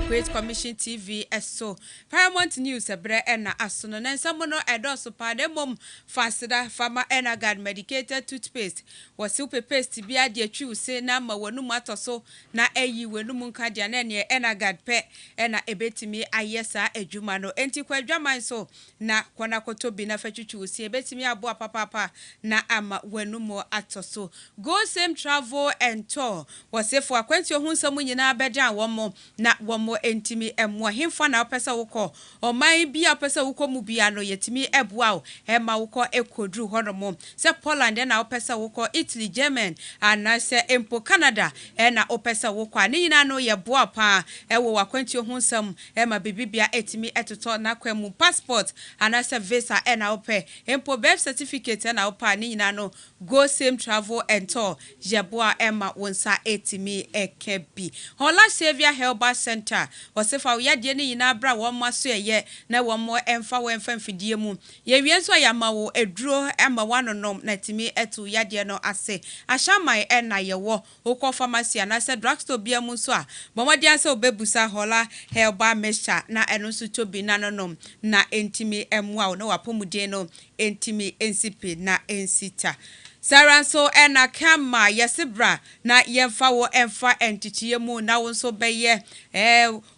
Great Commission TV so Paramount News ebre na asono na nsamono edoso pa demom fasida fama enagad medicated toothpaste wasi paste bia de atwi use na ma wanum atoso na eyi wanum nka dia na ne enagad pe na ebetimi ayesa adwuma no enti kwa adwaman so na kwana kotobi na fatwitwi use ebetimi abo papa na ama wanum atoso go same travel and tour wasi fo akwanti ohun samu nyina abeda womo na womo entimi emwa himfa na opesa wukọ oman bia opesa wukọ mu bia no yetimi ebua o ema wukọ ekodru honomo se Poland na opesa wukọ Italy German ana se empo Canada na opesa wukọ ani nyina no ye boa pa ewo wakwanti ohunsam ema bibibia etimi etoto na kwemu passport ana se visa na ope empo birth certificate na opa ani nyina no go same travel and tour je boa ema wonsa etimi ekebi Hola Savior Helper Center Osefa uyadie ni yina bra wonma so eye na wonmo emfa wemfa fidie mu ye wienso ayama wo eduro ema wanonom na timi etu yadie no ase ashaman na yewo okọ pharmacy na se drugstore bia mu so a bomodi ase obebusa Hola Helper Mesha na eno so tobi nanonom na entimi emwa no wapomudie no entimi ensipi na ensita Saranso ena kama yesibra na yemfa wo emfa entitiye mu na wonso beye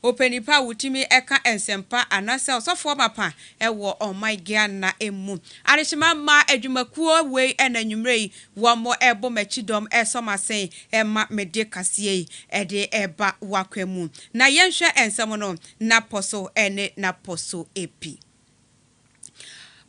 openipa wutimi eka ensempa anase osofo mapa ewo oh my god na emu arishima ma adwumakuo we enanwumrei wo mo ebo machidom esomasen ema mede kasie ede eba wakwemu na yenhwe ensem no na poso ene na poso epi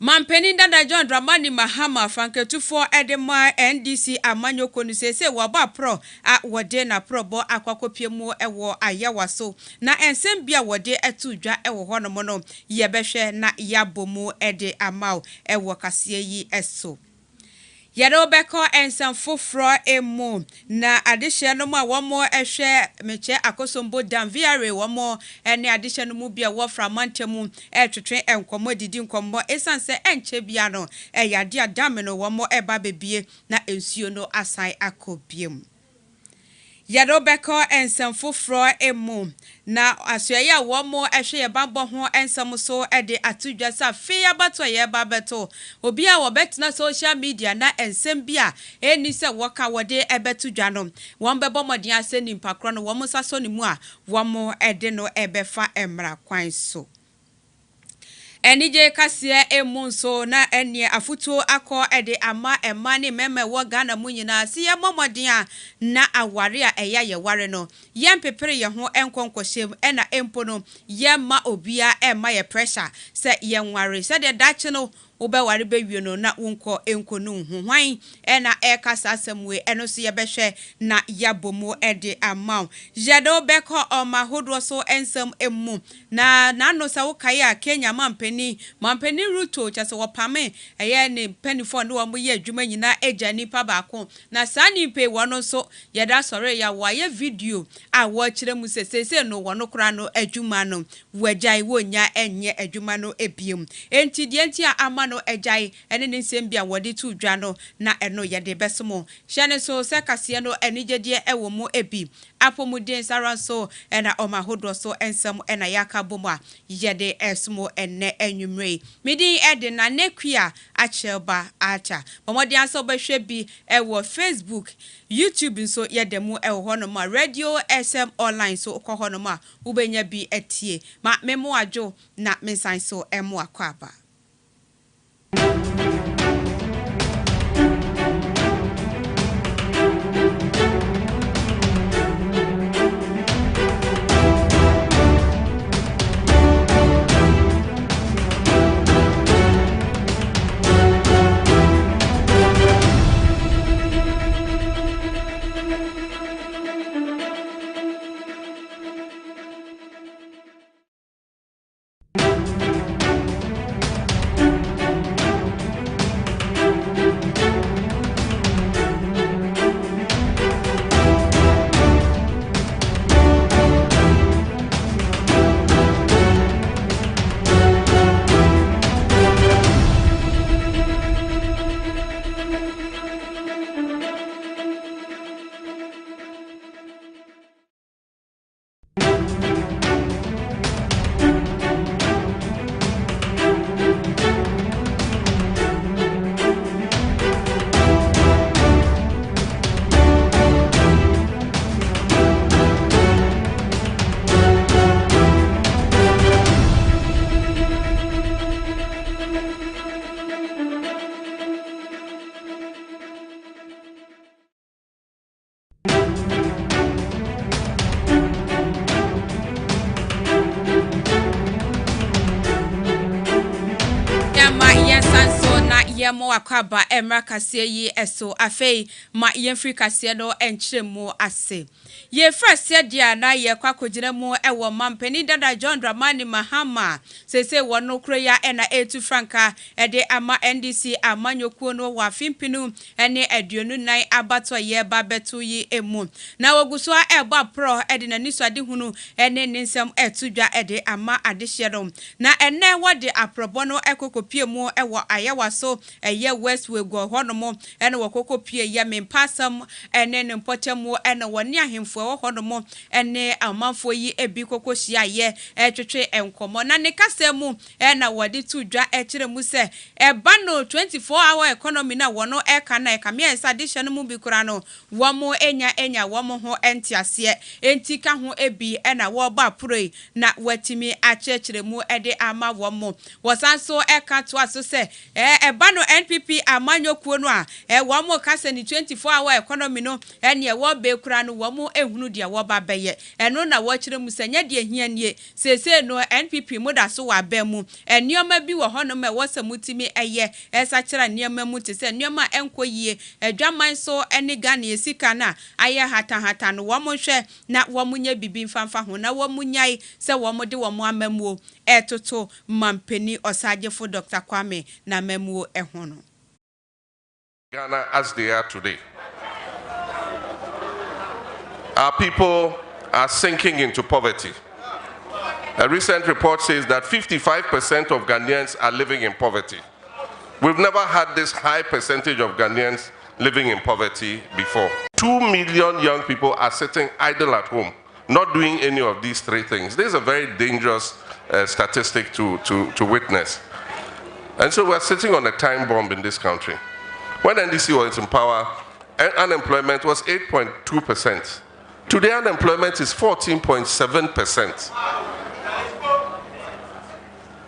Mampeni Dada John Dramani Mahama Franketufo Edema NDC amanyoko nu sese waba pro a wode na pro bo akwakopie mu ewo ayawa so na ensem bia wode etudwa ewo hono no yebehwe na yabomu ede amaw ewo kase yi eso Yado beko ensam fofro emu na adihye no mu a womo ehwe meche akosombo danviare womo ene adihye no mu bia wo framantemu etwetwe enkomo didi nkomo esanse enche bia no eyade adame no womo eba bebie na ensuo no asan akobiem Yado beko ensam fofro emu na asoya womo ehwe ye bambo ho ensam so ede atudwa sa fe abato ye babeto obi a wobetna social media na ensem bia eni se woka wode ebetudwa no wombebo modin ase nimpakro no womo saso ni mu a womo ede no ebefa emra kwan so Enije kasie emunso na enie afuto akọ ede ama emani meme wo Ghana mu nyina si ye momodin a na aware a eya ye ware no ye mpepere ye ho enkonkwoshem ena empo no ye ma obia ema ye pressure se ye nware se de dache no Obeware bewie no na wonko enkonu hwan ena ekasa asemwe eno so yebehwe na yabomu ede amaw jedo beko omahodo so ensem emu na nano sa wokaya Kenya mampeni ruto chase wopame eye ne penifo no wo ye adwuma nyina eja nipa baako na sani pe wono so yeda sore ya waye video a wo kire mu sesese no wono kra no adwuma no wajai wonya enye adwuma no ebiem enti die enti a ama no ejai ene ne nsem bia wode tu dwa no na eno yede besomo hye so se kase no enigedie ewo mu ebi apomuden saranso ena omahodo so ensem ena yakabom a yede esmo enne enwumrei midi ede na nekua achelba acha bomodi anso behwe bi ewo Facebook YouTube nso yedemu ewo hono ma radio SM online so ko hono ma ubenya bi etie ma memo adwo na mensan so emo akwaba wakaba emra kase yi eso afei ma yemfri kase no enkyeremu ase ye first dia na ye kwakogina mu ewo mampeni dada John Dramani Mahama sese wono kroya ena etu franka ede ama NDC amanyokuo no wa fimpinu ene aduonu nan abato ye babetu yi emu na woguso eba pro ede na nisade hunu ene ninsem etudwa ede ama adehyerom na ene wode aprobo no ekokopie mu ewo ayawa so eye west we go honomo ene wokokopie ye mempasam ene nempotemu ene woni ahemfo wo honomo ene amanfo yi ebi kokohia ye etwetwe enkomo na ne kasemu ena wode tudwa ekiremu se eba no 24-hour economy na wono eka na ekame esadehye no mu bi kura no womo enya womo ho entiase entika ho ebi ena wo ba proi na watimi achechiremu ede ama womo wosanso eka to aso se eba no NPP amanyokuo no a womo kase ni 24-hour economy no ene wo be kura no womo ehunu de wo ba beye eno na wo chiremu se nya de hianie sese no NPP muda so wa ba mu enioma bi wo hono me wo samutimi eye esa kira niema mu te se niema enkoyie adwaman so ene Ghana esika na aye hata no wo mo hwe na wo munye bibi mfamfa ho na wo munyai se wo mo de wo mo amamuo etoto mampeni osagefo Dr. Kwame na mamuo ehono Ghana as they are today. Our people are sinking into poverty. A recent report says that 55% of Ghanaians are living in poverty. We've never had this high percentage of Ghanaians living in poverty before. 2 million young people are sitting idle at home, not doing any of these three things. This is a very dangerous statistic to witness. And so we're sitting on a time bomb in this country. When NDC was in power, unemployment was 8.2%. Today, unemployment is 14.7%.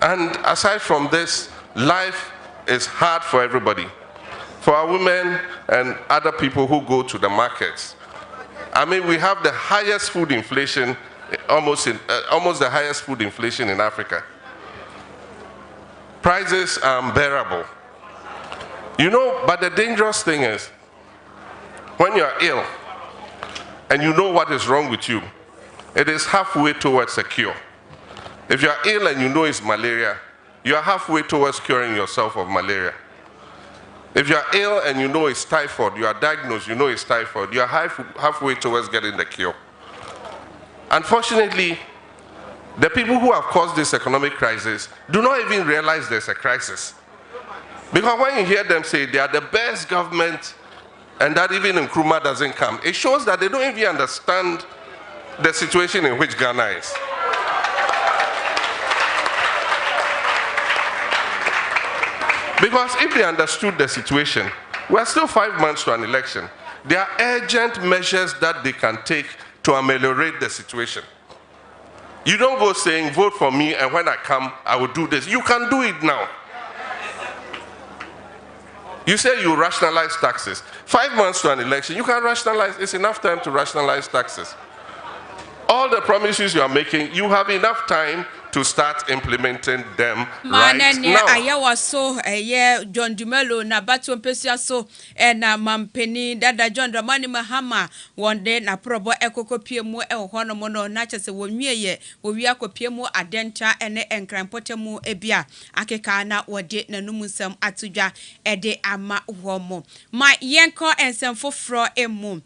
And aside from this, life is hard for everybody. For our women and other people who go to the markets. I mean, we have the highest food inflation, almost the highest food inflation in Africa. Prices are unbearable. You know, but the dangerous thing is, when you're ill, and you know what is wrong with you, it is halfway towards a cure. If you are ill and you know it's malaria, you are halfway towards curing yourself of malaria. If you are ill and you know it's typhoid, you are diagnosed, you know it's typhoid, you are halfway towards getting the cure. Unfortunately, the people who have caused this economic crisis do not even realize there's a crisis. Because when you hear them say they are the best government and that even Nkrumah doesn't come, it shows that they don't even understand the situation in which Ghana is. Because if they understood the situation, we're still 5 months to an election. There are urgent measures that they can take to ameliorate the situation. You don't go saying, vote for me, and when I come, I will do this. You can do it now. You say you rationalize taxes. 5 months to an election, you can rationalize. It's enough time to rationalize taxes. All the promises you are making, you have enough time to start implementing them right now. Ayawa so John Dumelo na batu mpesia so na mampeni dada John Dramani Mahama one day na probo ekokopie mu hono mono na chese wonwie ye wowi akopie mu adenta ene enkrampote mu ebia akeka na wode nanumusam atudwa ede ama womo ma yenko ensem foforo emu.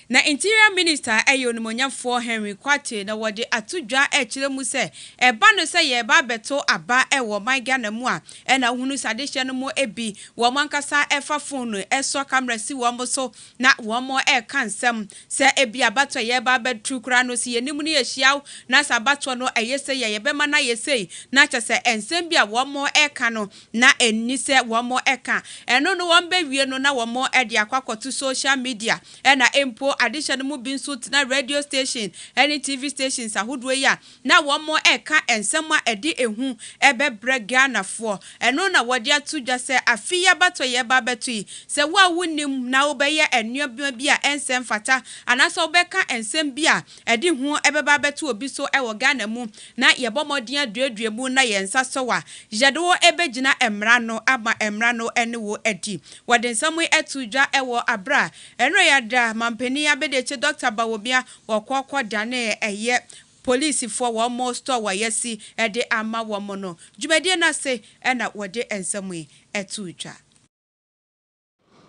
Na Interior Minister Ayonimonyafo Henry Kwate na wode atudwa ekiremu se eba no se ye ba beto aba ewo man Ghana mu a na hunu sadehye no mu ebi wo mankasa efa phone eso camera si wo mo so na wo mo kansem se ebi abato ye ba betu kura no si yenim ni ehia na sabato no eyese ye be ma na yesei na kyese ensem bia wo mo eka no na enni se wo mo eka eno no wo be wie no na wo mo de akwakoto social media na empo addition mu bi nso tena radio station any TV stations ahodoɔ ya na wɔn mo ɛka ensɛm a ɛde ehu ɛbɛbrɛ Ghana for ɛno na wɔde ato dwa sɛ afiya bato yɛ ba beto sɛ wo a wonim na wobɛyɛ enua bi a ensɛm fata anaso wobɛka ensɛm bi a ɛde hu ɛbɛba beto obi so ɛwɔ Ghana mu na yɛbɔ mmɔden aduadua mu na yɛnsa so wa yɛde ɛbɛgyina emra no ama emra no ɛne wo adi wɔde nsɛm ɛto dwa ɛwɔ abra ɛno yɛda mampani abɛdeche Dr. Bawobia wɔkɔkɔ dane ɛyɛ police for one more store wa yesi ɛde ama wɔn no dwumadie na se ɛna wɔde nsɛm ɛto dwa.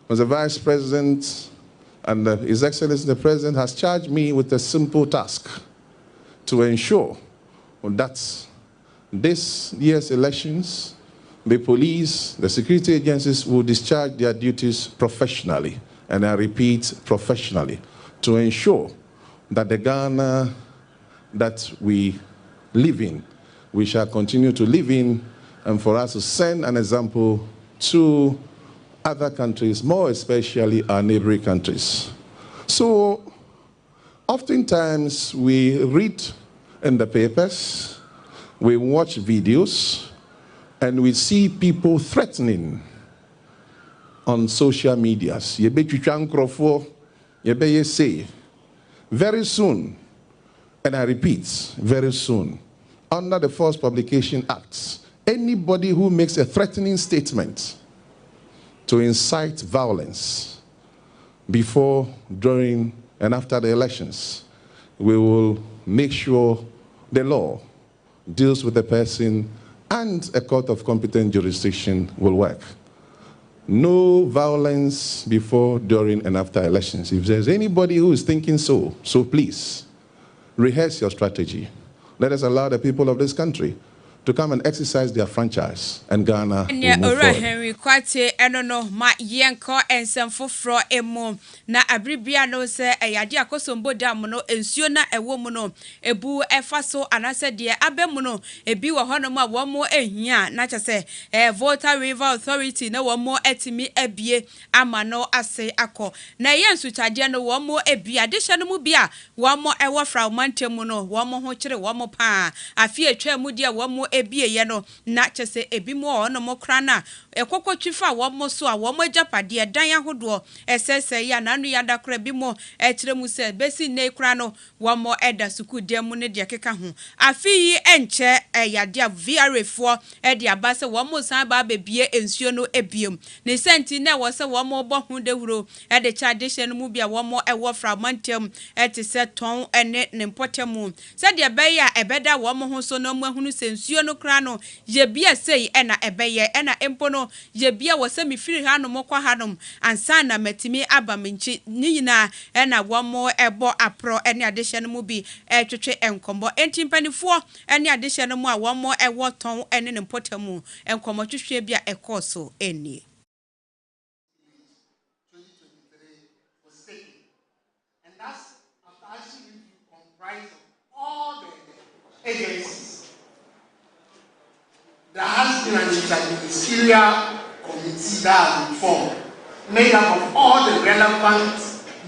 The Vice President and His Excellency the President has charged me with a simple task to ensure that this year's elections, the police, the security agencies will discharge their duties professionally, and I repeat, professionally, to ensure that the Ghana that we live in, we shall continue to live in, and for us to send an example to other countries, more especially our neighboring countries. So, oftentimes we read in the papers, we watch videos, and we see people threatening on social medias. Very soon, and I repeat, very soon, under the False Publication Act, anybody who makes a threatening statement to incite violence before, during, and after the elections, we will make sure the law deals with the person and a court of competent jurisdiction will work. No violence before, during, and after elections. If there's anybody who is thinking so please, rehearse your strategy. Let us allow the people of this country to come and exercise their franchise, and Ghana will move forward. Henry Kwate enono ma yenko ensem foforo emu na abribia no se eyade akosombo dam no ensuo na ewo mu no ebu efa so anase de abemu no ebi wo hono ma wo mo ehia na kyese Volta River Authority na wo mo etimi abie ama no ase akọ na yensu chade no wo mo ebi adehye no mu bia wo mo ewo fragment mu no wo mo ho kire wo mo pa afi atwa mu de wo mo ebie ye no na kyese ebi mo ono mo kra na ekokko twifa wo mo so a wo mo agapade dan ahodo esese ya na nu ya da kra bi mo ekire mu se besi ne kra no wo mo eda suku dem ne de keka ho afi yi enche yade a VRA fo e de abase wo mo san ba bebie ensuo no ebiem ne senti na wo se wo mo bo ho dehuro e de tradition mu bia wo mo ewo fragmentum eti se ton ene ne mpotemu se de be ya ebeda wo mo ho so no mo ahunu sensuo no kra no ye bia sei ena ebeye ena empo no ye bia wo se mi firi ha no mokwa ha no ansa na matimi abamenchi ni nyina ena wo mo ebo apro ene adehye no mu bi twetwe enkombo entimpanifo ene adehye no mu a wo mo ewo ton ene ne mpotemu enkombo twetwe bia ekoso eni 2023 was taken, and that's after actually comprised of all the agencies. There has been an interministerial committee that has been formed, made up of all the relevant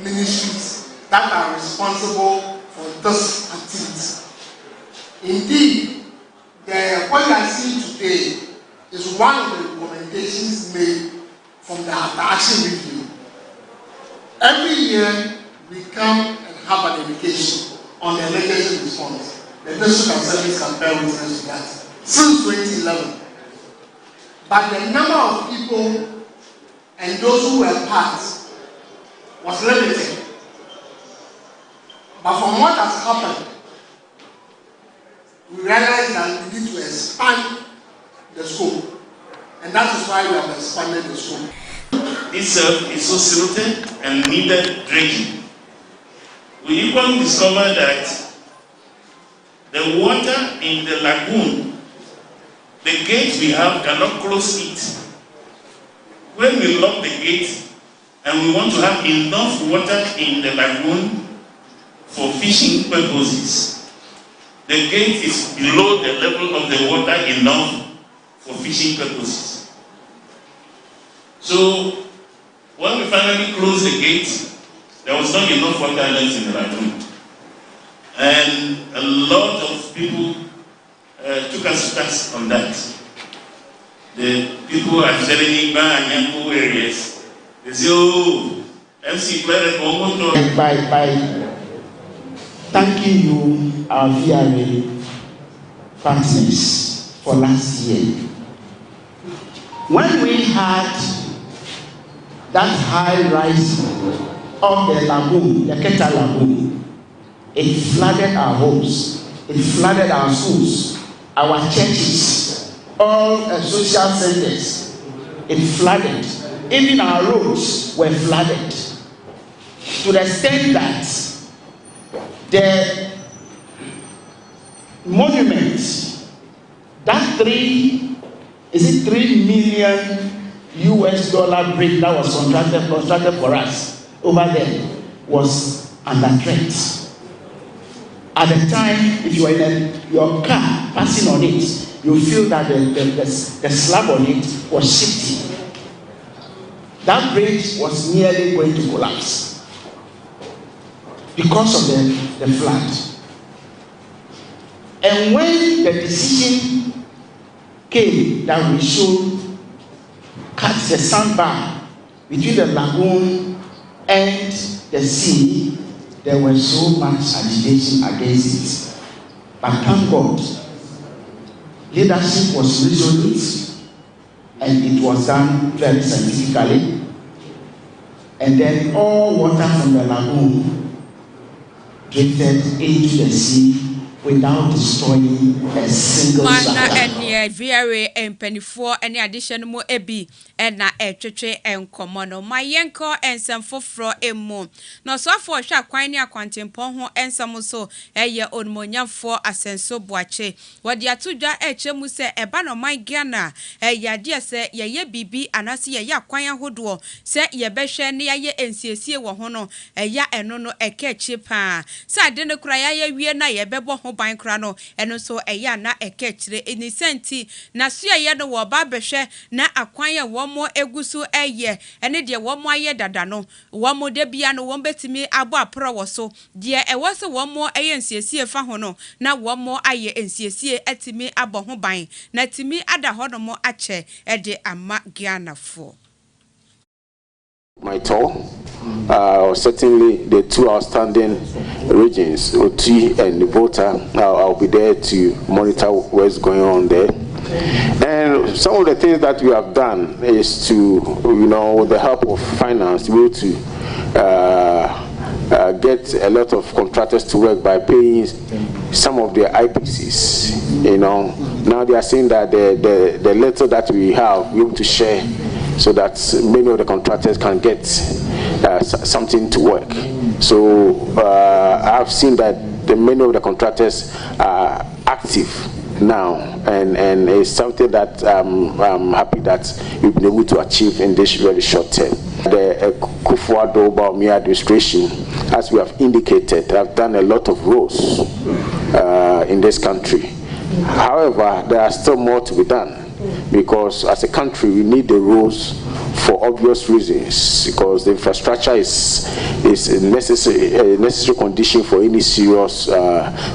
ministries that are responsible for this activity. Indeed, what you are seeing today is one of the recommendations made from the action review. Every year, we come and have an education on the emergency response. The district assembly can bear witness to that. Since 2011. But the number of people and those who were part was limited. But from what has happened, we realized that we need to expand the scope. And that is why we have expanded the scope. This is so silted and needed dredging. We even discovered that the water in the lagoon, the gate we have cannot close it. When we lock the gate and we want to have enough water in the lagoon for fishing purposes, the gate is below the level of the water enough for fishing purposes. So when we finally close the gate, there was not enough water left in the lagoon. And a lot of people took us to task on that. The people are selling in and Yampo areas. They say, oh, MC Claret almost by thanking you, our VRA partners, for last year. When we had that high rise of the lagoon, the Keta Lagoon, it flooded our homes, it flooded our schools, our churches, all social centers. It flooded. Even our roads were flooded. To the extent that the monument, that 3 million US dollar brick that was constructed for us over there was under threat. At the time, if you were in your car passing on it, you feel that the slab on it was shifting. That bridge was nearly going to collapse because of the flood. And when the decision came that we should cut the sandbar between the lagoon and the sea, there was so much agitation against it. But thank God, leadership was resolute and it was done very scientifically. And then all water from the lagoon drifted into the sea without destroying a single structure. Any very and penny for any additional more ebi and na etwetwe enkomo my yenko and some for a moon. No so for sha kwan ni akwantempon ho ensam so eye onmonya for asenso boache. Wadi atudwa echemu se eba no man Ghana yade se ye bibi anase ye akwan ahodo se ye behwe ne ye ensiesie wo ho no eya eno no ekechi pa. Sa de ne kura ye wie na ye bebo ho ban kura no eno so eya na ekechire eni senti na so ye no wo ba behwe na akwan ye wo mo egusu eye ene de wo mo aye dada no wo mo de bia no wo betimi abo apro wo so de e wo se wo mo eye nsiesie fa ho no na wo mo aye nsiesie atimi abo ho ban na timi ada ho no mo ache e de ama Ghana for my tour. Certainly the two outstanding regions, Oti and Nivota, I'll be there to monitor what's going on there. And some of the things that we have done is to, with the help of finance, be able to get a lot of contractors to work by paying some of their IPCs. Now they are saying that the little that we have, we're able to share so that many of the contractors can get something to work. So I've seen that many of the contractors are active now, and it's something that I'm happy that we've been able to achieve in this very short term. The Kufuor Baumia administration, as we have indicated, have done a lot of roads in this country. However, there are still more to be done, because as a country we need the roads for obvious reasons, because the infrastructure is a necessary condition for any serious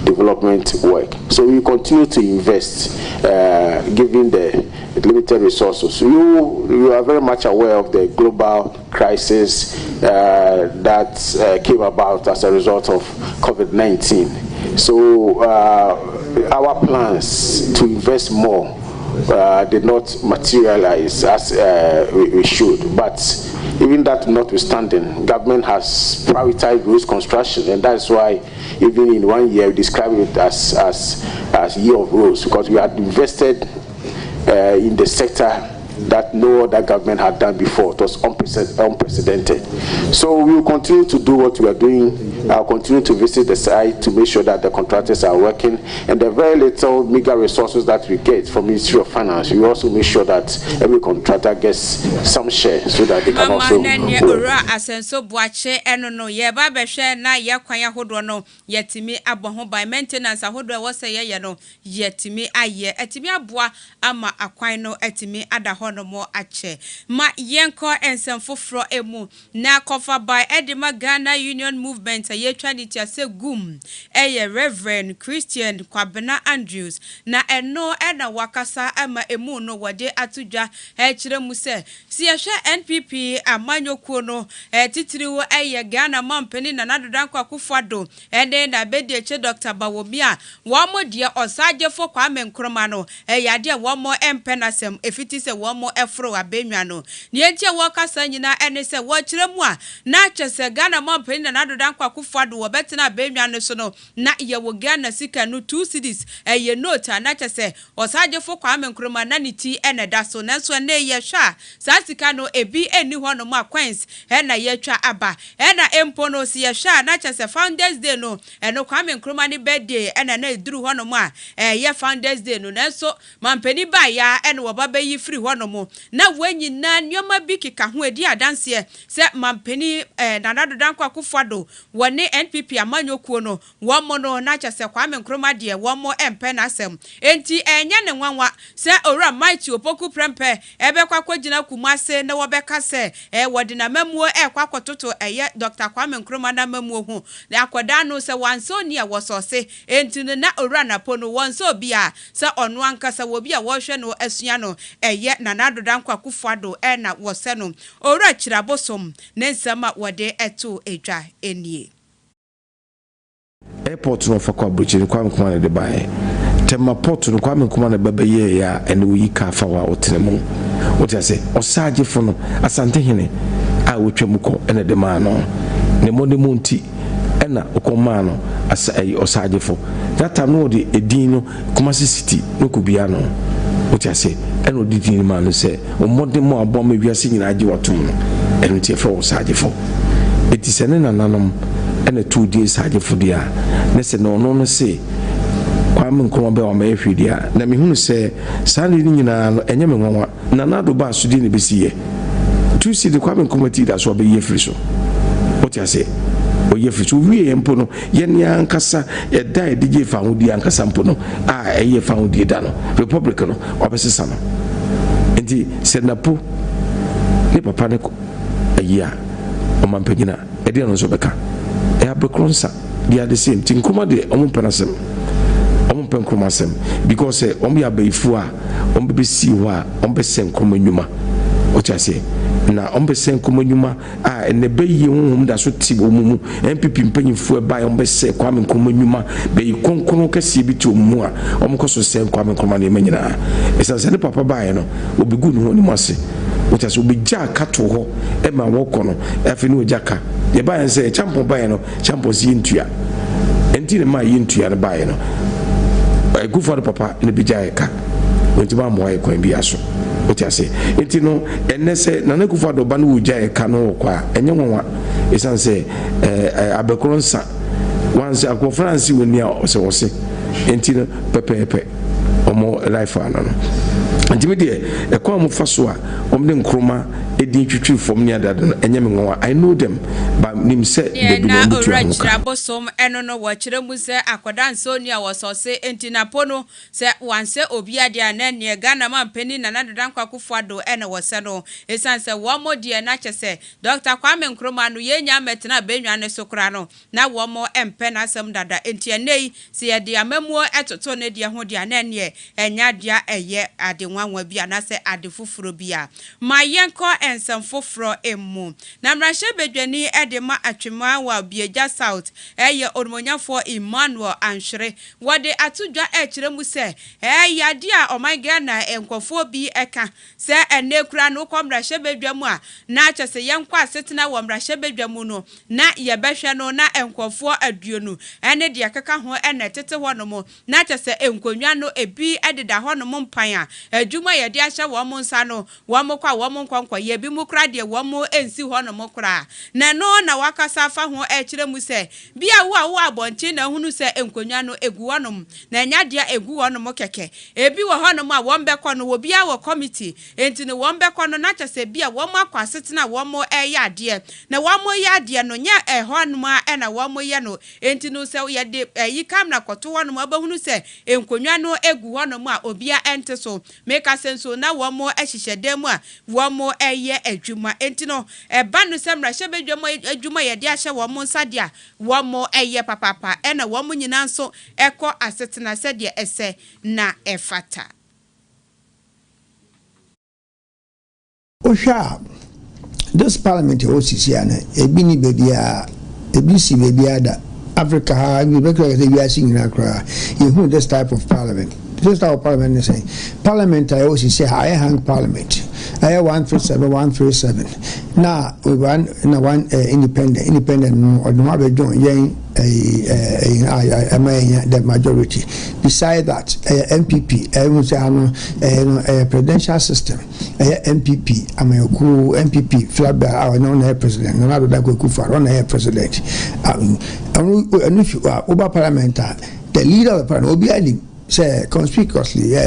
development work. So we continue to invest, given the limited resources. You are very much aware of the global crisis that came about as a result of COVID-19. So our plans to invest more did not materialize as we should, but even that notwithstanding, government has prioritized road construction, and that's why even in 1 year we describe it as year of roads, because we had invested in the sector that no other government had done before. It was unprecedented. So we will continue to do what we are doing. I'll continue to visit the site to make sure that the contractors are working, and the very little meager resources that we get from Ministry of Finance, we also make sure that every contractor gets some share so that they can also honomo ache ma yenko ensemfofro emu na kofa by Edema Ghana Union Movement ye twanity ase gum Reverend Christian Kwabena Andrews na eno na wakasa ama emu no wode atudwa kire mu se si yehwe NPP amanyokuo no titiriwo Ghana mampeni na nadodanko akufado na bedi eche Dr. Bawobia womo die osagefo Kwame Nkrumah no yade womo empenasem efiti se womo efro abenwa no nientie wakasa nyina ene se wo kire mu a na chese Ghana mampeni na nadodanko akufado wo betena abenwa no so no na ye wo Ghana sika no 2 cedis note na chese osagefo Kwame Nkrumah na niti ene da so nanso na ye hwa sa sika no ebi eni ho no ma coins na ye twa aba na empo no si ye hwa na chese Founders Day no eno Kwame Nkrumah ni birthday na eduru ho no ma ye Founders Day no nanso mampeni ba ya ene wo baba yi free ho no mo na wanyina nyoma bi keka ho edi adanse se mampeni na nadodanko akufado woni NPP amanyokuo no wo mo no na chese Kwame Nkrumah de wo mo empe na asem enti enye ne nwanwa se ora mighty opoku prempe ebekwa kwagina kumase na wobeka se wode na mamuo kwakototo Dr. Kwame Nkrumah na mamuo hu na akoda no se wanso ni awosose enti na ora na pono wanso bia se ono ankasa wo bia wo hwe no asua no na nadodanko akufado na wose no ora kirabosom ne nsama wode eto edwa enie airport no fa kwa bruchiri Kwame Nkrumah de bae tema port no Kwame Nkrumah na baba ye ya ene wo yika fa wa otenemu wotia se osaje fo no asante hene a wotwam ko ene de ma no ne mo de monti ena okoma no asa osaje fo that time no de edin no Kumasi city no kubia no wotia se ene odidi ni ma no se o modde mo abom ma wiase nyina age watom no ene tie fo osaje fo etisene nananom ene 2 days age fo dia ne se no no se Kwame Nkrumah be o ma ehwedia na mehunu se sane ni nyina no enye me nwanwa na nado ba so di ne besiye tu si de Kwame Nkrumah ti da so be ye free so wotia se o ye free so wie empo no ye ne ankasa ye dai de je fa hodi ankasa mpo no ye fa hodi da no republic no obesesa no enti se napo ne papa ne ko ayia o mampanyina e de no so beka abekronsa they are the same thing Nkrumah de ompenasem Nkrumah because ya beifu a be si ho a be sen Nkrumah nyuma o tiase na be sen Nkrumah nyuma ene be yi honhom da so ti omumu MPP mpanyimfu e ba be sen Kwame Nkrumah nyuma be yi konkon kase bi ti omumu a koso sen Kwame Nkrumah na emanyina esanse ne papa ba no obigu no ni mase o tiase obija kato ho e ma woko no afi no jaka ye ba ense champion ba no champion si ntua enti ne ma yi ntua ne ba no good for the papa in the bijaeka wenti ba mo kwan bi aso otiase enti no enese na na kufa do ba no ujaeka no kwa enye nwanwa esanse abekronsa once akwa France woni a ose enti no pepepe omo life ana no ntimi de ekwa mo faso a omde Nkrumah edin twitwi fom ni adada no enye me nwanwa I know them but nim se de bi no mutu anka bosom eno no wo kire mu se akoda nso ni a wosose enti na pono se wanse obi ade ana ne Ghana mampeni na nadodanko akufado ene wose no esanse wo modie na chese Dr. Kwame Nkrumah no yenya metena benwa ne sokra no na wo mo empe na asem dada enti enei se ye de amamuo etoto ne de ho de ana ne enya dia eye ade nwanwa bia na se ade fufuro bia mayenko ensamfofro emu na mrahye bedwani edema atwema wa bieja south ormonyafo Emmanuel Anhwere wode atudwa kire mu se yade a omaiga na enkofo bi eka se ene kura no komrahye bedwamu a na chese yenkwa asetena wo mrahye bedwamu no na yebehwe no na enkofo aduonu ene de akeka ho ene tete ho no mo na chese enkonwa no ebi ededa ho no mo mpan a adwuma yede ahye wo mo nsa no wo mo kwa wo mo nkwankwa ye ebi mu kra de wo mo ensi ho no mo kra na no na wakasa fa ho kire mu se bia wo abonche na hunu se enkonwa no egu wonom na nya dia egu wonom keke ebi wo honom a won bekọ no wo bia wo committee enti ne won bekọ no na chese bia wo mo akwasetena wo mo ya ade na wo mo ya ade no nya honom a na wo mo ye no enti no se ye de yi kamera kwoto wonom abahunu se enkonwa no egu wonom a obia ente so make sense na wo mo ahihye mu a wo mo eye adwuma enti no ba no semra hye bedwuma adwuma ye de ahye wo mo nsade a wo mo eye papapa na wo mo nyina nso ekọ asetena se de ese na efata Osha this parliament OCC ana ebi ni bebia ebi si bebia da Africa ha we be say we are seeing na kra you this type of parliament. This is our parliament is saying. Parliament I also say I hang parliament. I have 137. Now we one independent or the join the majority. Beside that, MPP, I will say a presidential system. MPP, I'm a cool MPP, Flabber, our non-air president, another that go for non-air president. And if you are over parliamentar, the leader of the parliament will be say conspicuously,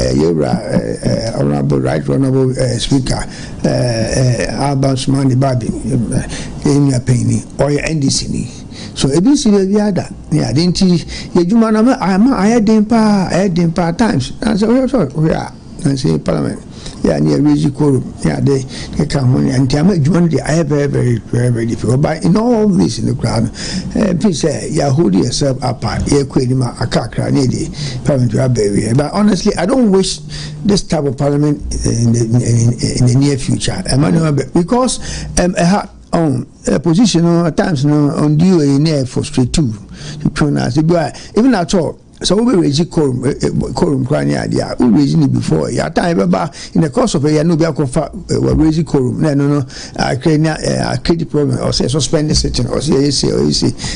honorable right honorable speaker, Alban Smani Babi, in your penny or your NDC. So ABC the other, yeah, didn't you man? I had them part times. I said, yeah, I say parliament. Yeah, near Rigi Quorum. Yeah, they come on and tell me, I have very difficult. But in all this in the crowd, please say, yeah, hold yourself apart. Yeah, Quidima, a kakra, needy, parliament to baby. But honestly, I don't wish this type of parliament in the near future. Because I had on a position at times on due in air for straight two. Even at all. So we raise quorum crying idea. We raising it before. Yeah, time in the course of a year, no be raise quorum. No. I create problem or say suspend the sitting or say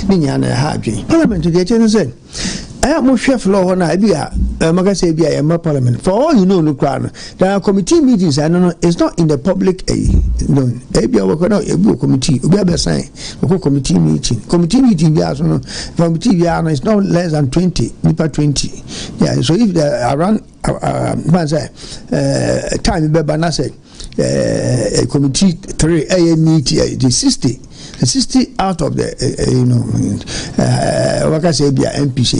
Ninyana happy. Parliament to get in and say. I am more chef law on idea. Magasa be a parliament. For all you know, no crown. There are committee meetings. I don't know. It's not in the public. No, maybe I work on a committee. We have a sign. Committee meeting. Committee meeting. We are committee. We are. It's not less than 20. Nipa 20. Yeah. So if there are around, time. Beba say committee 3 AM meeting. The 60 out of the what I say be MPC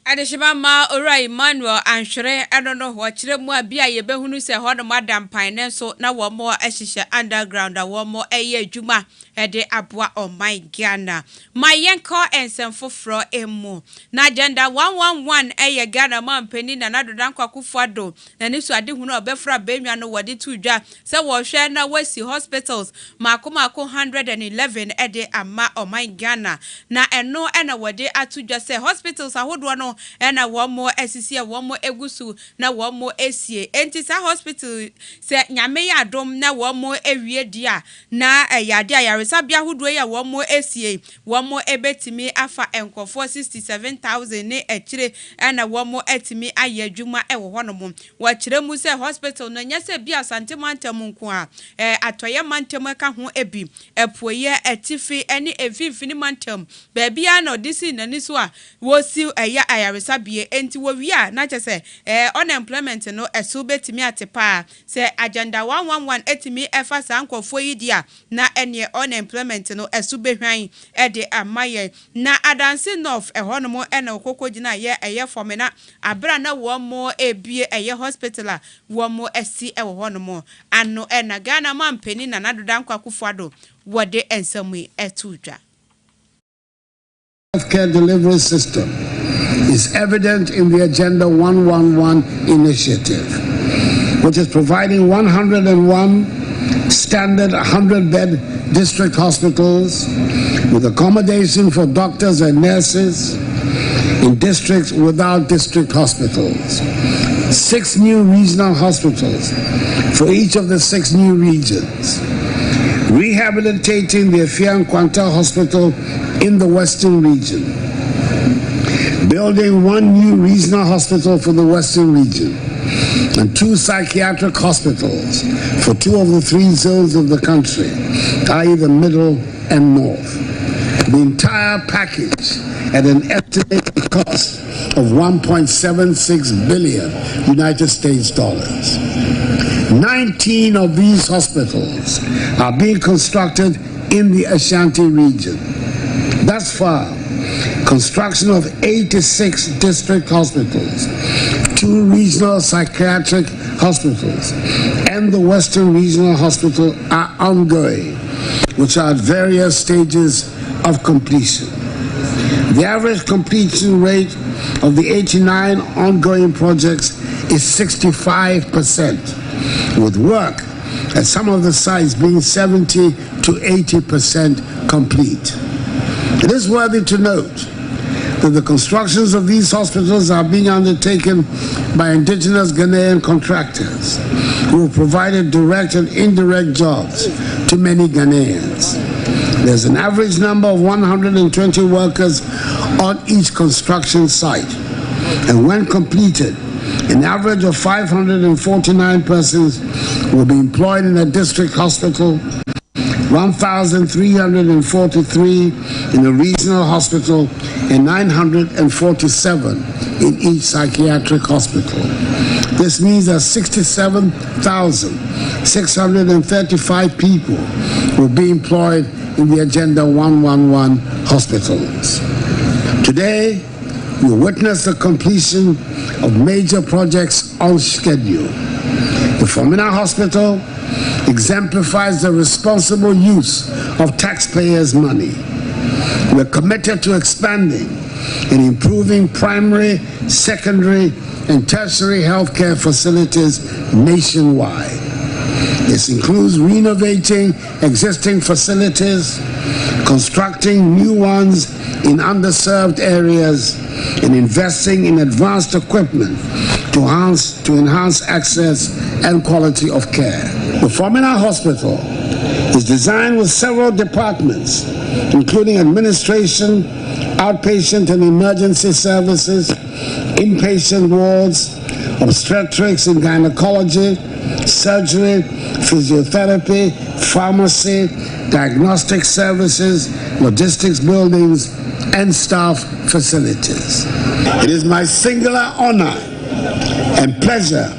Adeshima ma ora Emmanuel anhwere enono ho kire mu abia ye behunu se ho no madam pine so na wo mo ahihye underground a wo mo eye adwuma ede aboa my Ghana mayenko ensemfofro emu na agenda 111 eye Ghana mampani na nadodan kwakufuado na nisu ade hunu obefra benwa no wode tudwa se wo hwe na wasi hospitals makomako 111 ede ama my Ghana na eno ena wode atudwa se hospitals ahodo no ena womo esisi womo egusu na womo esie enti sa hospital se nyame ya dom na womo ewie dia na yade ayaresa bia hodo ya womo esie womo ebetimi afa enkofo 67000 ne ekire ena womo etimi ayadwuma ewo honom wa kire mu se hospital no nyese bia santemantam nko a atoye mantam ka ho ebi epoye etifi ene efifini mantam ba bia no disi nani so a wosi eya resabie enti wo wia na chese unemployment no esu betimi atepa se agenda 111 etimi efa sankofo yidia na ene unemployment no esu behwan ede amaye na adanse north ehonomo ene okokogina ye fomena abra na wo mo ebie eye hospital wo mo esi ehonomo ano ena Ghana mampeni na nadodan kwakufuado wode ensamwe etudwa healthcare delivery system is evident in the Agenda 111 initiative, which is providing 101 standard 100-bed district hospitals with accommodation for doctors and nurses in districts without district hospitals, 6 new regional hospitals for each of the 6 new regions, rehabilitating the Efia and Kwanta Hospital in the Western region, building one new regional hospital for the Western region, and 2 psychiatric hospitals for 2 of the 3 zones of the country, i.e. the middle and north. The entire package at an estimated cost of $1.76 billion United States dollars. 19 of these hospitals are being constructed in the Ashanti region. Thus far, construction of 86 district hospitals, 2 regional psychiatric hospitals, and the Western Regional Hospital are ongoing, which are at various stages of completion. The average completion rate of the 89 ongoing projects is 65%, with work at some of the sites being 70 to 80% complete. It is worthy to note that the constructions of these hospitals are being undertaken by indigenous Ghanaian contractors who have provided direct and indirect jobs to many Ghanaians. There's an average number of 120 workers on each construction site, and when completed, an average of 549 persons will be employed in a district hospital, 1,343 in a regional hospital, and 947 in each psychiatric hospital. This means that 67,635 people will be employed in the Agenda 111 hospitals. Today, we witness the completion of major projects on schedule. The Fomena Hospital exemplifies the responsible use of taxpayers' money. We're committed to expanding and improving primary, secondary, and tertiary healthcare facilities nationwide. This includes renovating existing facilities, constructing new ones in underserved areas, and investing in advanced equipment to enhance access and quality of care. The Fomena Hospital is designed with several departments, including administration, outpatient and emergency services, inpatient wards, obstetrics and gynecology, surgery, physiotherapy, pharmacy, diagnostic services, logistics buildings, and staff facilities. It is my singular honor and pleasure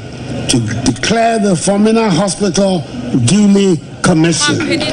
to declare the Fomena Hospital duly commissioned.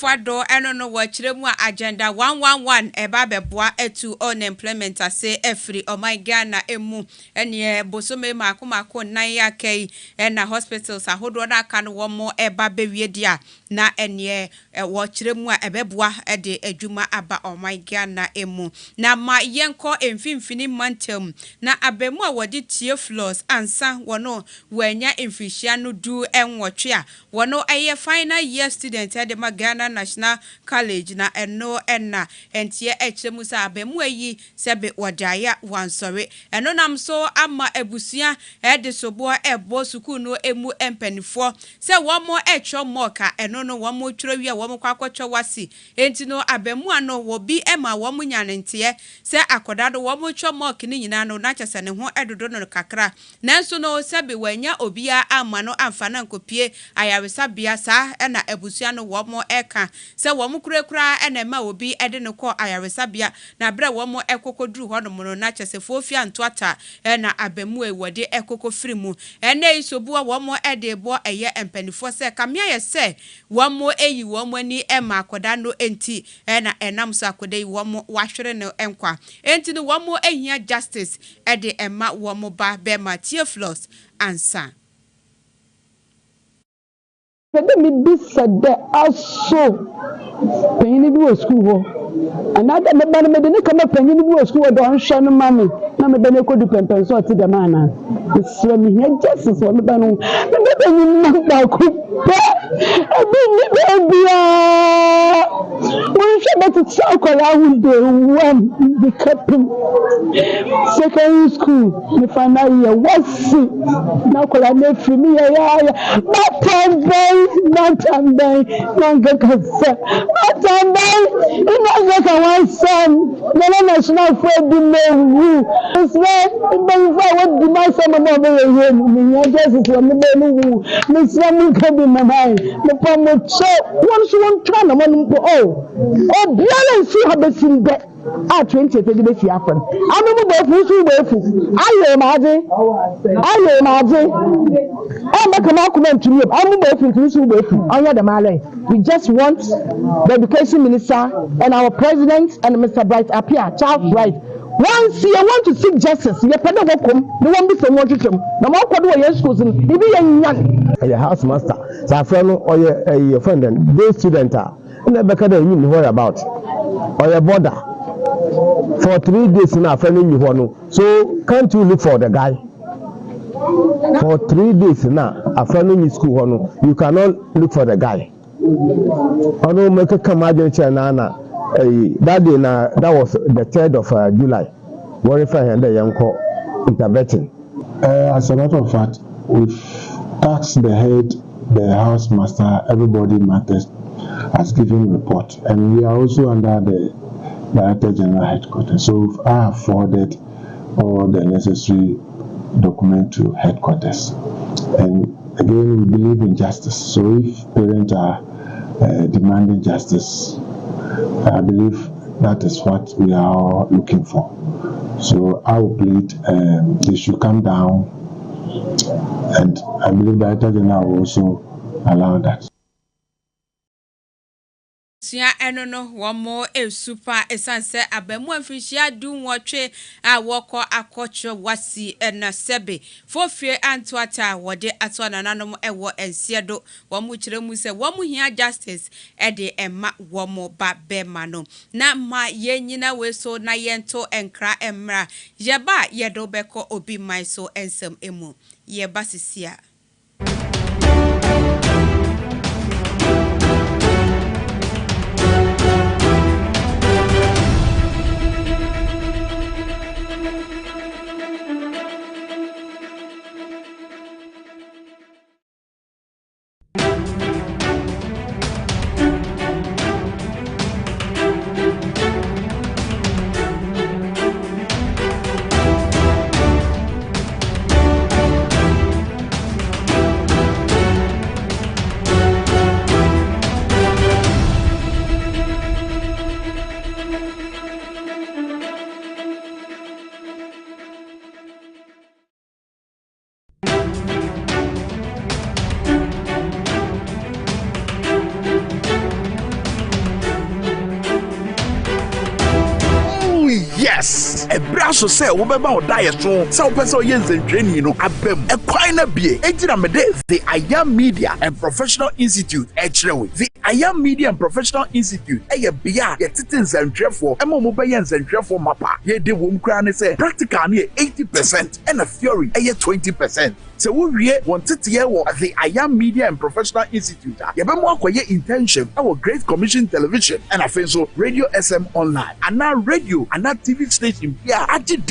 Fado eno wachiremu agenda 111 eba beboa etu unemployment ase every my Ghana emu ene bosome mako nan yakei na hospitals ahodo na aka no wo eba bewie dia na ene wachiremu ebeboa ede adwuma aba my Ghana emu na ma yenko emfimfini mantem na abemu a wodi tie floors ansa wono wanya emfihia no du enwotwe a wono eye final year student ede ma Ghana National College na eno enna entie echemu sa abemu ayi sebe wadaya wansore eno nam so ama ebusua ede sobo ebo suku no emu empanifo se womo echo moka eno no womo twrowi a womo kwakwacho wasi enti no abemu ano wobi ema womo nyanentie se akodado womo twa moka ni nyina no na kyese ne ho edodo no kakra nanso no sebe wanya obia ama no amfana nkopie ayawesa bia sa na ebusua no womo eka se womo kurekura enema obi ede ne ko ayaresabia na bra womo ekokoduru ho no mo na kyese fofia ntoata na abemu ewode ekoko firimu ene isobu womo ede bo eye empanifo se kamia ye se womo eyi womo ani ema akoda no enti na enam so akoda yi womo wahwere no enkwa enti no womo ehia justice ede ema womo ba be Matthew Floss ansa Let me be said that also penny do school. Another man made a come up penny do school, don't shun money. No, me then could do pemper so to the man. It's swimming here justice on the banner. Maybe you know, could I we should not talk around the one the captain. Secondary school, the final year was now could I make for me. But Matambai, Nankasa, Matambai, Inazaka one son, the national friend in the it's not what the master of the guess it's on the menu, Miss Yamu can be my mind, the Pomo so once one turn oh, Bialan see how they sing that. 20 to the best happen. I don't know I imagine. I'm not going to you. I'm not going to we just want the education minister and our president and Mr. Bright appear, Charles Bright. Once you want to seek justice, you can never come. No one be so much to them. No more what do you schools in? If you are a house master, so friend or your friend and day student are never can you know about or your border. For 3 days now, friendly you want. So can't you look for the guy? For 3 days now, a friendly in school, you cannot look for the guy. I know make a commander Nana. That day that was the 3rd of July. Verify and the young call intervention. As a matter of fact, we've tasked the head, the house master, everybody matters has given report, and we are also under the Director General Headquarters. So I have forwarded all the necessary documents to headquarters. And again, we believe in justice. So if parents are demanding justice, I believe that is what we are looking for. So I will plead they should come down, and I believe Director General will also allow that. Sia eno no womo e super esanse abemu afishia du nwotwe a woko akocho wasi na sebe fofie antwata wode ato nananom ewo ensiedo womu kiremu se womu hia justice de emma womo ba bema no na ma yenyina weso na yento enkra emra yeba yedo beko obi mai so ensem emu yeba sisia. Yes, a brasso say about diet so person yen training no abem a quina be the I Am Media and Professional Institute the I Am Media and Professional Institute bia ye titins and trefo e mobayans and trefo mapa ye de wom kra say practical near 80% and a theory 20%. So we wanted to hear what the I Am Media and Professional Institute are. You better intention our Great Commission Television and I think so Radio SM Online and now radio and now TV station. Yeah, I did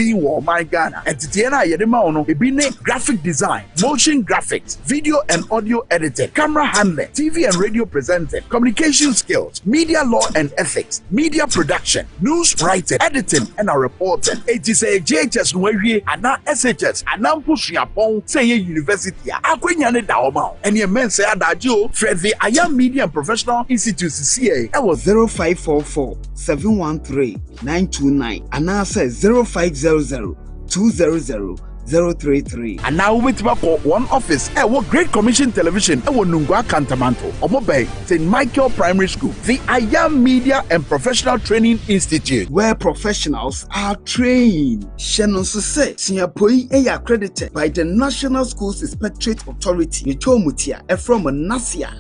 my Ghana and Titiana Yedema it be graphic design, motion graphics, video and audio editing, camera handling, TV and radio presenting, communication skills, media law and ethics, media production, news writing, editing and a reporting. It is a JHS and now SHS and now pushing upon say University. Akwenya da oma. And your men say adagio Fred the I Am Media and Professional Institute CA. I was 0544 713 929 and now says 0500 200 033. And now with one office, what Great Commission Television, Nungwa Cantamanto, or Mobile, St. Michael Primary School, the I Am Media and Professional Training Institute, where professionals are trained. Shannon Sose, Singapore, accredited by the National Schools Inspectorate Authority, Nitomutia, from Nasia.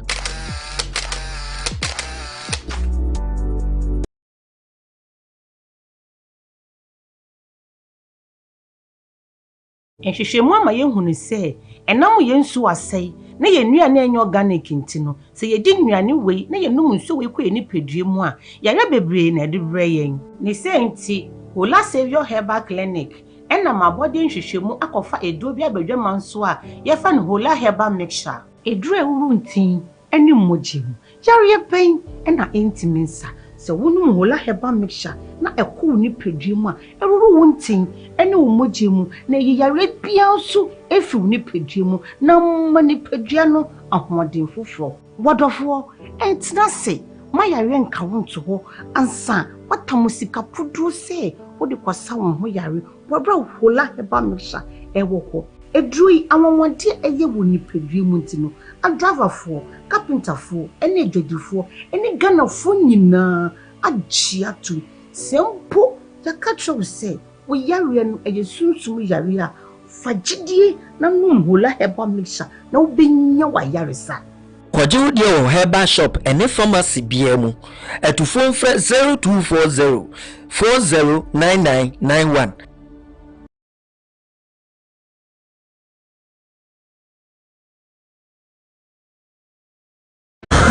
Nhwehwemu ama yehunu se enam yensu asai na yenuane enye organic ntino se yedi nuane wei na yenum nso wei kɔ enipedue mu a yare bebre na de bre yen ne se nti Hola Savior Herbal Clinic ena mabode nhwehwemu akɔfa edo bi abadwama nso a yefa ne Hola Herbal Mixture edure ewuru ntin ene mmogye yare pen na entiminsa se wonu hola heba mixture na ekwu ni pedua mu a eruru wontin ene mmogye mu na yare bia nso efi ni pedua mu na mani pedua no ahoden foforo wodofo entina se ma yare nka wonto ho ansa watamu sika pudru se wode kwasa won ho yare wabra hola heba mixture ewo ho edrui awonwode eye woni pedua mu ntino a driver for carpenter for ene dwedifo ene Ghana fo nyina agya to sempo ya katro se wo yare no eye sunsum yare a fagidie na num hola heba mixture na obenya wa yare sa Kwajiu dio Herbal Shop ene pharmacy biemu etufo mfre 0240 409991.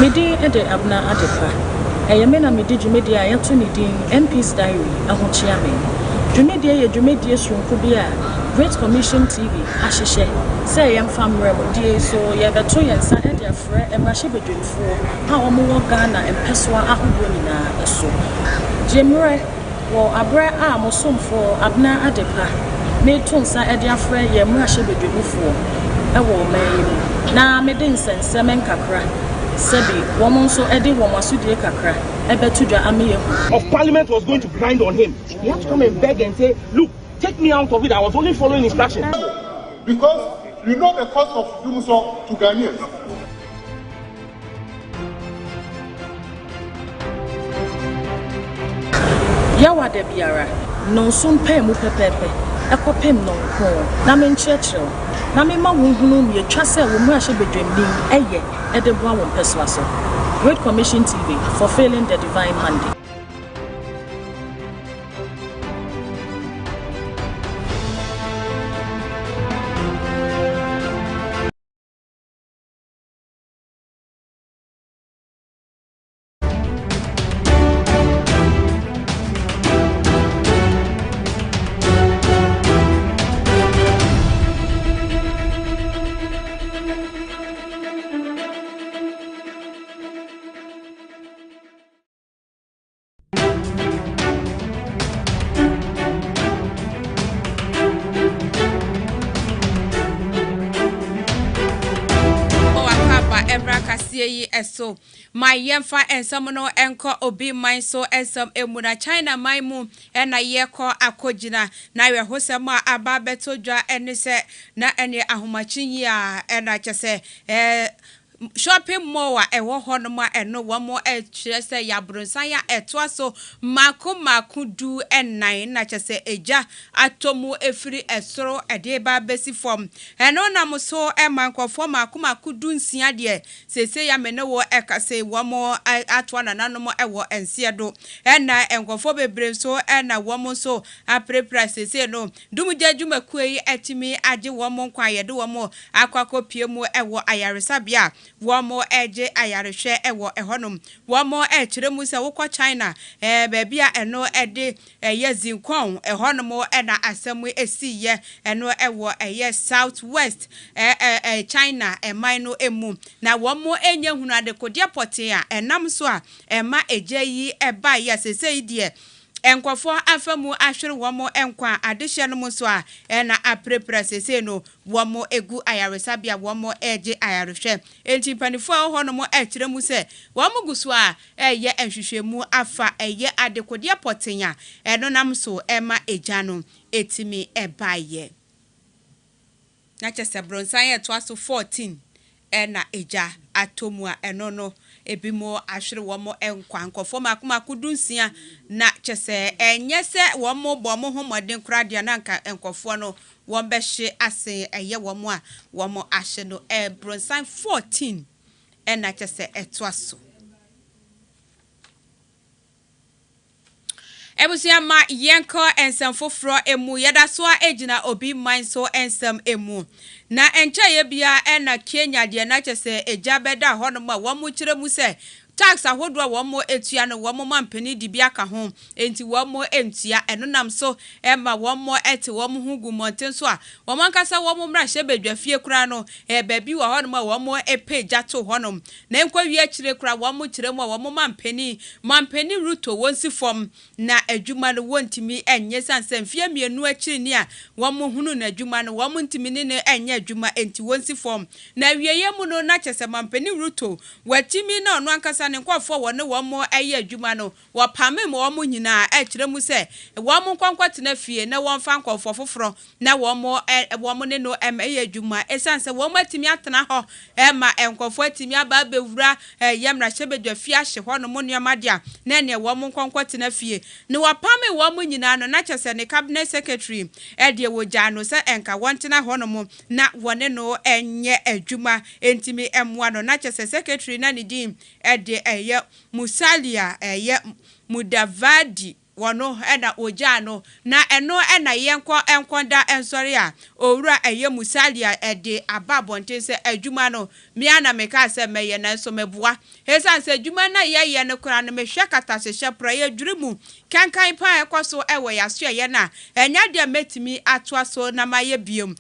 Midi ede abna adepa eyemena midi dwumedi a yato ne din MP's Diary ahochia me dwumedi ye dwumedi sonko bi a Great Commission TV ahihye say yem famre modie so ye beto yensa ede afre emrahye bedwemfo ha omo wo Ghana empesoa ahodo nyina eso jemre wo abre a mosomfo abna adepa me tonsa ede afre ye emrahye bedwemfo ewo mayi na mede nsense menkakra Sebi, woman so Eddie Womasudi Kakra, Ebetuja Amiye of Parliament was going to grind on him. He had to come and beg and say, look, take me out of it. I was only following instructions. Because you know the cost of doing so to Ghanaians. Yawa de biara, non sun pay mu pepepe, ekopem non ko, na men churchill. Na me ma wonhunu me twa se wo mu ahye bedwamdim eye ede boa won peswa so Great Commission TV fulfilling the divine mandate. So my yemfa and some no enko obi mine so and some emuna China my mu and a ye call akojina na we hosema ababeto dwa ene se na ene ahomachin ya and I just say shopping mall ewo honoma eno wamo kire se ya bronsan ya etwa so maku du enan na chese eja atomu efiri esoro ede ba besi form eno na mo so mankofo maku du nsia de sese ya mene wo ekase wamo atwa na nanom ewo ense do ena enkofo bebre so ena wamo so aprepra sese no dumuje dwumaku yi etimi age wamo nkwa yede wamo akwakopie mu ewo ayaresabia womo eje ayarehwe ewo ehonum womo echiremu se wokọ China bebia eno ede yezinkon ehonum na asemu esiye eno ewo Southwest China emino emu na womo enye hunu adekodia pote a enam so a ema eje yi eba ya sesei die enkofo afamu ahwere womo enkwa adehye no so a na aprepra sese no womo egu ayaresabia womo eje ayarehwe enti panifo hono ekiremu se womo guso a eye enhwehwemu afa eye adekodia potenya eno nam so ema eja no etimi ebaye na chese bronsan ye to aso 14 na eja atomu a eno no ebimo ahwere womo enkwa nkofo maku dunsia na chese enye se womo bomo homoden kradia na nka enkofo no wombehye ase eye womo a womo ahye no bronsan 14 na chese etwaso ebusia ma yenko ensem foforo emu yedasoa ejina obi manso ensem emu na encha ye bia na Kenya de na chese ejabeda honoma womu kiremu se tax ahodo wo mo etua no wo mo mampani di bia ka ho enti wo mo entua eno nam so ema wo mo ete wo mo hugu monten so a wo mankasa wo mo mra hye badwafie kura no baabi wo ho no ma wo mo epeja to honom na enkwa wi akire kura wo mo kire mo wo mo mampani ruto wonsi fom na adwuma no wontimi enye sanse mfie mienu akiri ni a wo mo hunu na adwuma no wo mo ntimi ne enye adwuma enti wonsi fom na wieye mu no na chese mampani ruto watimi na ono ankasa ne nkofo wo ne wo mo eye adwuma no wo pame mo wo mo nyina akire mu se wo mo nkwankwatena fie na wo mfa nkofo foforo na wo mo ne no eye adwuma esanse wo mo atimi atena ho ma enkofo atimi aba bewura yemra hyebedwa fie ahye ho no mo nuama dia na ne wo mo nkwankwatena fie ne wo pame wo mo nyina no na chese ne cabinet secretary de wo jano se enka wontena ho no mo na wone no enye adwuma entimi emwa no na chese secretary na ne din de Musalia Mudavadi wono ena ojano na eno ena enkonda ensori a owura Musalia de ababonte se adwuma no mia na meka se meye na so meboa esan se adwuma na ye ne kura no mehwe katahye praye dwurimu kankan pa ekoso ewo yaso ye na enya de metimi atoa so na maye biom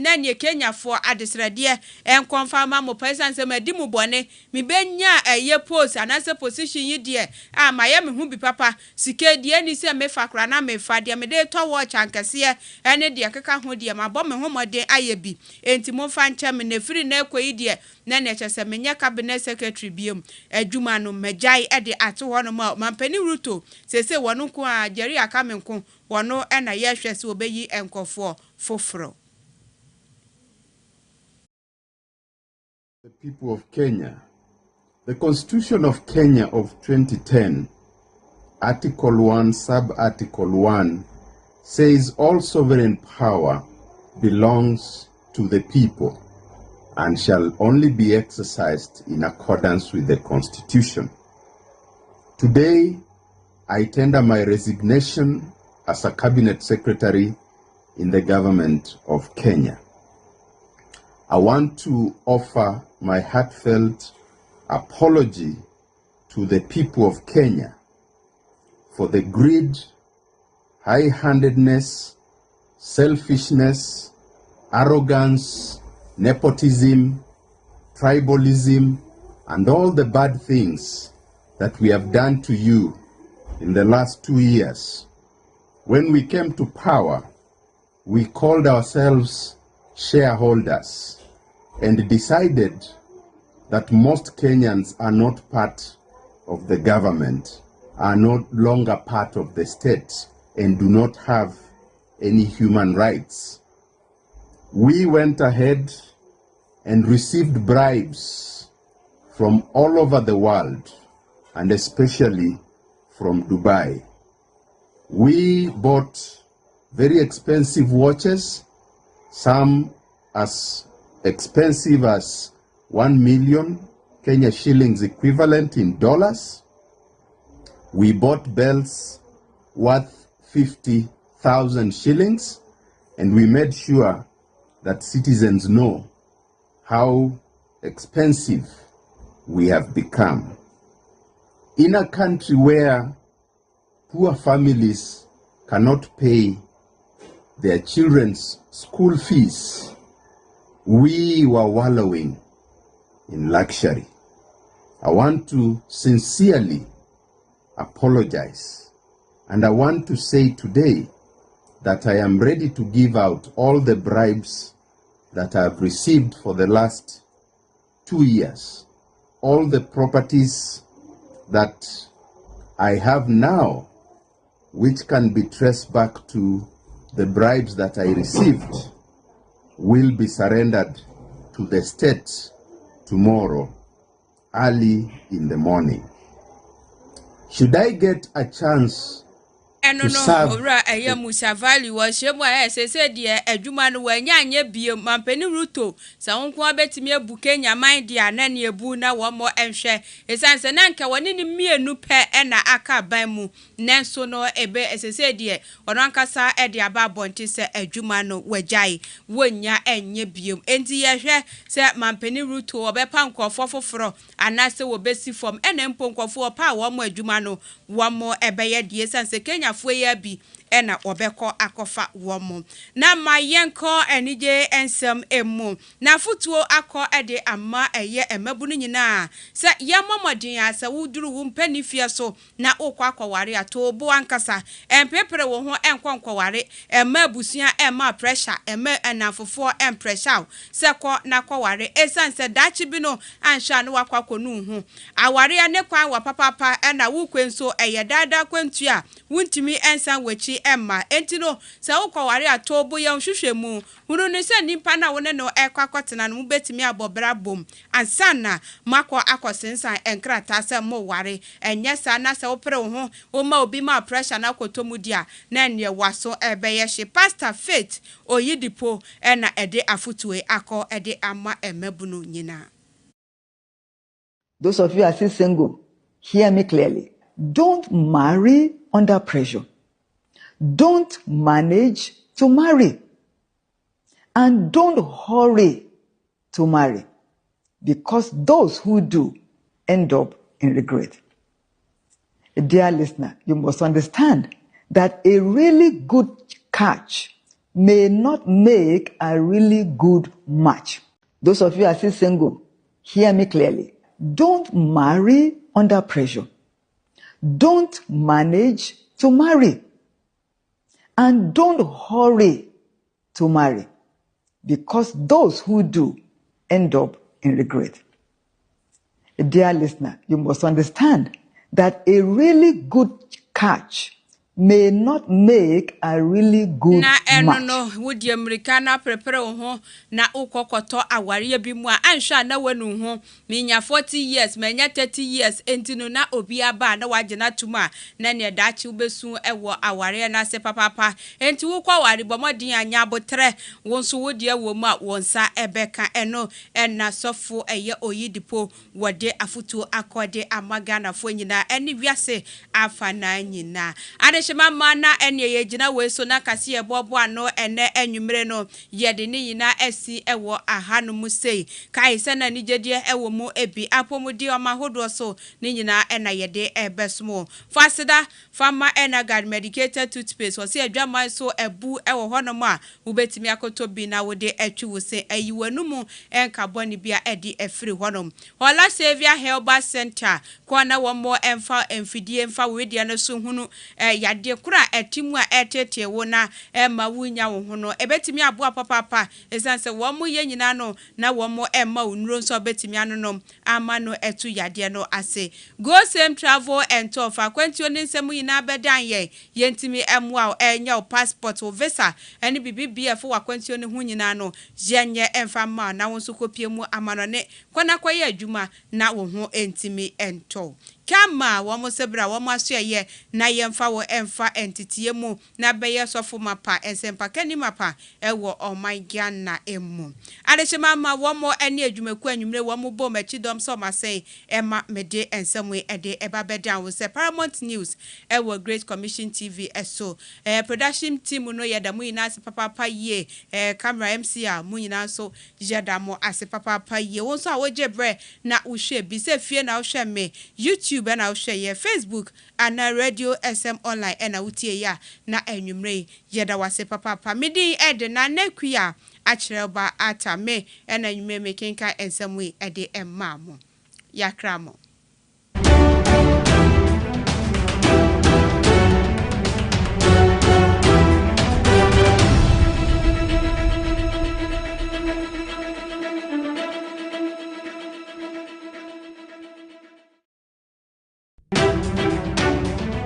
na ne Kenyafo adesrade enkonfa ma mo pesan se madimu bone mi benya post anase position yi de maye me hu bi papa sike die ni se mefa kra na mefa de me de to watch ankase ene de keka ho de mabọ me ho mode aye bi enti mo fa nche me na firi na ekoyi de na ne chese menye cabinet secretary biom adwuma no majai de ato ho no mampani ruto sese wono ko a jeri aka menko wono na ye hwe se obeyi enkofo foforo. The people of Kenya. The Constitution of Kenya of 2010, Article 1, Sub-Article 1, says all sovereign power belongs to the people and shall only be exercised in accordance with the Constitution. Today, I tender my resignation as a Cabinet Secretary in the government of Kenya. I want to offer my heartfelt apology to the people of Kenya for the greed, high-handedness, selfishness, arrogance, nepotism, tribalism, and all the bad things that we have done to you in the last 2 years. When we came to power, we called ourselves shareholders and decided that most Kenyans are not part of the government, are no longer part of the state, and do not have any human rights. We went ahead and received bribes from all over the world, and especially from Dubai. We bought very expensive watches, some as expensive as 1 million Kenya shillings equivalent in dollars. We bought belts worth 50,000 shillings, and we made sure that citizens know how expensive we have become. In a country where poor families cannot pay their children's school fees, we were wallowing in luxury. I want to sincerely apologize, and I want to say today that I am ready to give out all the bribes that I have received for the last 2 years, all the properties that I have now, which can be traced back to the bribes that I received, will be surrendered to the state tomorrow, early in the morning. Should I get a chance to serve. Ora Musa Valley was shemo say dear adwuma no wanya anye biem mampani ruto sa wonko abetimi abuke nyaman dia na ne ebu na wo mo enhwe esanse na nka woni ni mienu pe na aka ban mu nenso no ebe esese dear ono ankasa e de aba bonti se adwuma no wajai wonya enye biem enti ye hwe se mampani ruto obepa nkofo foforo anase wo besi fom ene mpo nkofo pa wo mo adwuma no wo mo ebe ye die sanse Kenya ya bi ena obeko akofa womo na mayenko enije ensem emu na futuo akọ ede ama eye emabu no nyina se yemomodin asa wuduru wo mpanifie so na okwa akware atobo ankasa empepere wo ho enkonkware emabusia ema pressure ema enafofo pressure se ko na kware esanse dachi bi no ansha no wakwakonu hu aware ne kwa wa papa ena wukwenso eye dada kwantu a wuntimi ensan wachi emma entino se wokọware atobo ya hwehwemu hunu ne se nimpa na wone no ekwakotena no betimi abobra bom ansana makọ akosensan enkrata se mo ware enye sa na se wopere ho o ma obi ma pressure na kotomu dia na ne waso ebeye hye pastor Faith Oyidipo na ede afutue akọ ede ama emabunu nyina. Those of you are still single, hear me clearly. Don't marry under pressure. Don't manage to marry. And don't hurry to marry. Because those who do end up in regret. Dear listener, you must understand that a really good catch may not make a really good match. Those of you who are still single, hear me clearly. Don't marry under pressure. Don't manage to marry. And don't hurry to marry. Because those who do end up in regret. Dear listener, you must understand that a really good catch may not make a really good na match. No wudi Americana prepare ho na ukokoto aware bi mu a anhwa na wanu ho minya 40 years menya 30 years entino na obi aba na wagena tuma na ne dachi ubesu ewo aware na se papa enti wukwa ware bomodin anya abotre wonso wodi ewo mu a wonsa ebeka eno na sofo eye Oyidipo wode afutu akode amagana fo nyina eni wiase afa na nyina Shema na enye yegina we so na kase ye bobo ano ene enwumre no yede ni yina esi ewo ahanu musei kai se na nigedie ewo mu ebi apomudi o mahodo so ni nyina ena yede ebesmo fasida fama ena guard medicated toothpaste o se adwaman so ebu ewo honom a ubetimi akoto bi na wode atwi wo se ayiwanu mu enka boni bia edi efiri honom Hola Savior Herbal Center kwa na wo mo emfa emfidie emfa wedi na so hunu de kura etimu a etete wo na ma wunya wo ho no ebetimi aboa papa esanse wo mo ye nyina no na wo mo ma unuro so betimi anonom ama no etu yade no ase Go Same Travel and Tour fa kwantio ne nsem nyina bedan ye yentimi emwa enya passport o visa eni bibia fo wakwantio ne hu nyina no jenye emfa ma na wo so kopie mu amano ne kwana kwaye adwuma na wo ho entimi ento Kama wamo sebra wamo asuye na yemfa wo emfa entitiye mu na beye sofo mapa ensempa kani mapa ewo omaigia na emu. Adeshema ma wamo eni adwumaku anwumre wamo bo machidom so masei ema mede ensemwe ede eba bedan wo se Paramount News ewo Great Commission TV eso production team no yedamu ina ase papa ye camera MC a mu ina so yedamu ase papa ye wonso a woje bre na uhwe bi se fie na uhwe me YouTube na share Facebook and Radio SM online na utie ya na enwumre yeda wase papa midi ede na nakuya achireba atame na enwumre mekenka ensamwe ede emmamo yakramo